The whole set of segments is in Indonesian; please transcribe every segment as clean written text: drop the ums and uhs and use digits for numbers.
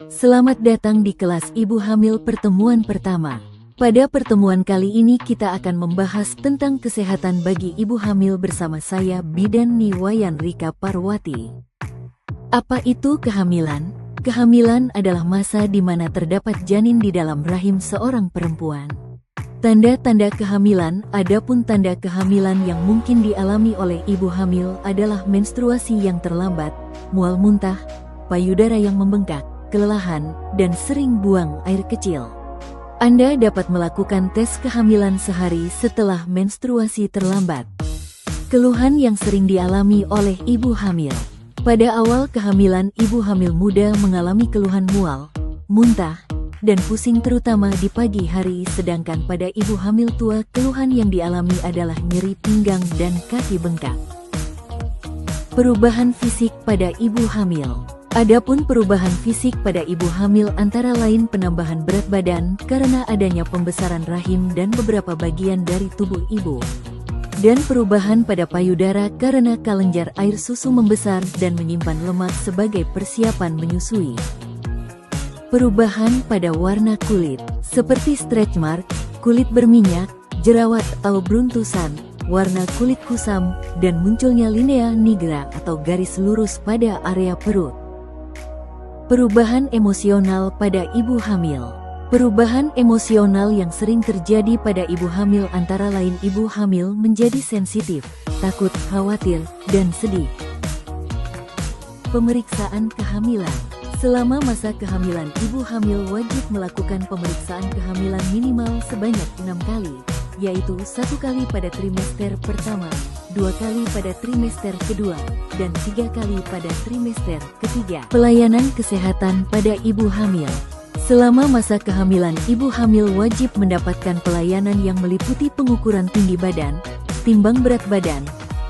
Selamat datang di kelas Ibu Hamil pertemuan pertama. Pada pertemuan kali ini kita akan membahas tentang kesehatan bagi ibu hamil bersama saya Bidan Niwayan Rika Parwati. Apa itu kehamilan? Kehamilan adalah masa di mana terdapat janin di dalam rahim seorang perempuan. Tanda-tanda kehamilan. Adapun tanda kehamilan yang mungkin dialami oleh ibu hamil adalah menstruasi yang terlambat, mual muntah, payudara yang membengkak, kelelahan, dan sering buang air kecil. Anda dapat melakukan tes kehamilan sehari setelah menstruasi terlambat. Keluhan yang sering dialami oleh ibu hamil. Pada awal kehamilan, ibu hamil muda mengalami keluhan mual, muntah, dan pusing terutama di pagi hari, sedangkan pada ibu hamil tua keluhan yang dialami adalah nyeri pinggang dan kaki bengkak. Perubahan fisik pada ibu hamil. Adapun perubahan fisik pada ibu hamil antara lain penambahan berat badan karena adanya pembesaran rahim dan beberapa bagian dari tubuh ibu, dan perubahan pada payudara karena kelenjar air susu membesar dan menyimpan lemak sebagai persiapan menyusui. Perubahan pada warna kulit, seperti stretch mark, kulit berminyak, jerawat atau beruntusan, warna kulit kusam, dan munculnya linea nigra atau garis lurus pada area perut. Perubahan emosional pada ibu hamil. Perubahan emosional yang sering terjadi pada ibu hamil antara lain ibu hamil menjadi sensitif, takut, khawatir, dan sedih. Pemeriksaan kehamilan. Selama masa kehamilan, ibu hamil wajib melakukan pemeriksaan kehamilan minimal sebanyak 6 kali, yaitu 1 kali pada trimester pertama, 2 kali pada trimester kedua, dan 3 kali pada trimester ketiga. Pelayanan kesehatan pada ibu hamil. Selama masa kehamilan, ibu hamil wajib mendapatkan pelayanan yang meliputi pengukuran tinggi badan, timbang berat badan,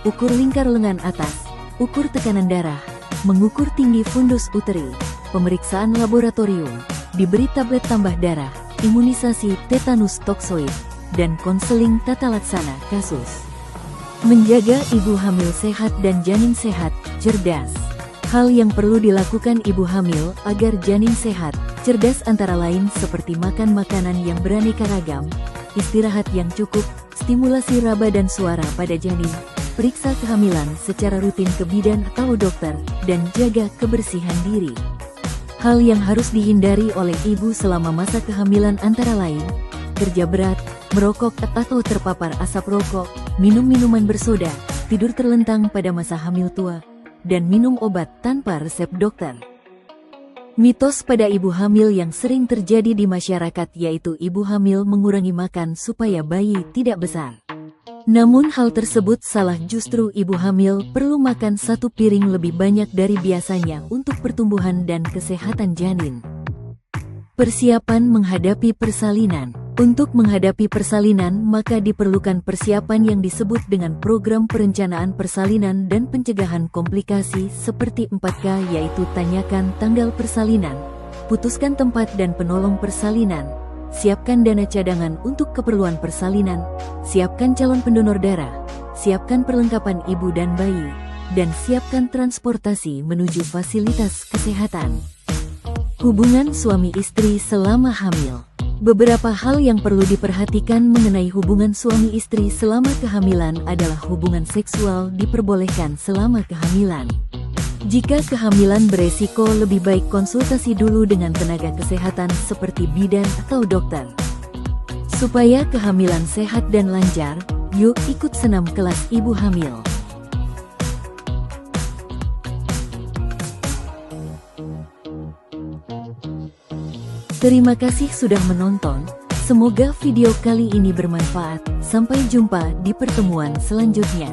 ukur lingkar lengan atas, ukur tekanan darah, mengukur tinggi fundus uteri, pemeriksaan laboratorium, diberi tablet tambah darah, imunisasi tetanus toksoid, dan konseling tata laksana kasus. Menjaga ibu hamil sehat dan janin sehat, cerdas. Hal yang perlu dilakukan ibu hamil agar janin sehat, cerdas antara lain seperti makan makanan yang beraneka ragam, istirahat yang cukup, stimulasi raba dan suara pada janin, periksa kehamilan secara rutin ke bidan atau dokter, dan jaga kebersihan diri. Hal yang harus dihindari oleh ibu selama masa kehamilan antara lain, kerja berat, merokok atau terpapar asap rokok, minum minuman bersoda, tidur terlentang pada masa hamil tua, dan minum obat tanpa resep dokter. Mitos pada ibu hamil yang sering terjadi di masyarakat yaitu ibu hamil mengurangi makan supaya bayi tidak besar. Namun hal tersebut salah, justru ibu hamil perlu makan 1 piring lebih banyak dari biasanya untuk pertumbuhan dan kesehatan janin. Persiapan menghadapi persalinan. Untuk menghadapi persalinan maka diperlukan persiapan yang disebut dengan program perencanaan persalinan dan pencegahan komplikasi seperti 4K, yaitu tanyakan tanggal persalinan, putuskan tempat dan penolong persalinan, siapkan dana cadangan untuk keperluan persalinan, siapkan calon pendonor darah, siapkan perlengkapan ibu dan bayi, dan siapkan transportasi menuju fasilitas kesehatan. Hubungan suami istri selama hamil. Beberapa hal yang perlu diperhatikan mengenai hubungan suami istri selama kehamilan adalah hubungan seksual diperbolehkan selama kehamilan. Jika kehamilan beresiko, lebih baik konsultasi dulu dengan tenaga kesehatan seperti bidan atau dokter. Supaya kehamilan sehat dan lancar, yuk ikut senam kelas ibu hamil. Terima kasih sudah menonton, semoga video kali ini bermanfaat. Sampai jumpa di pertemuan selanjutnya.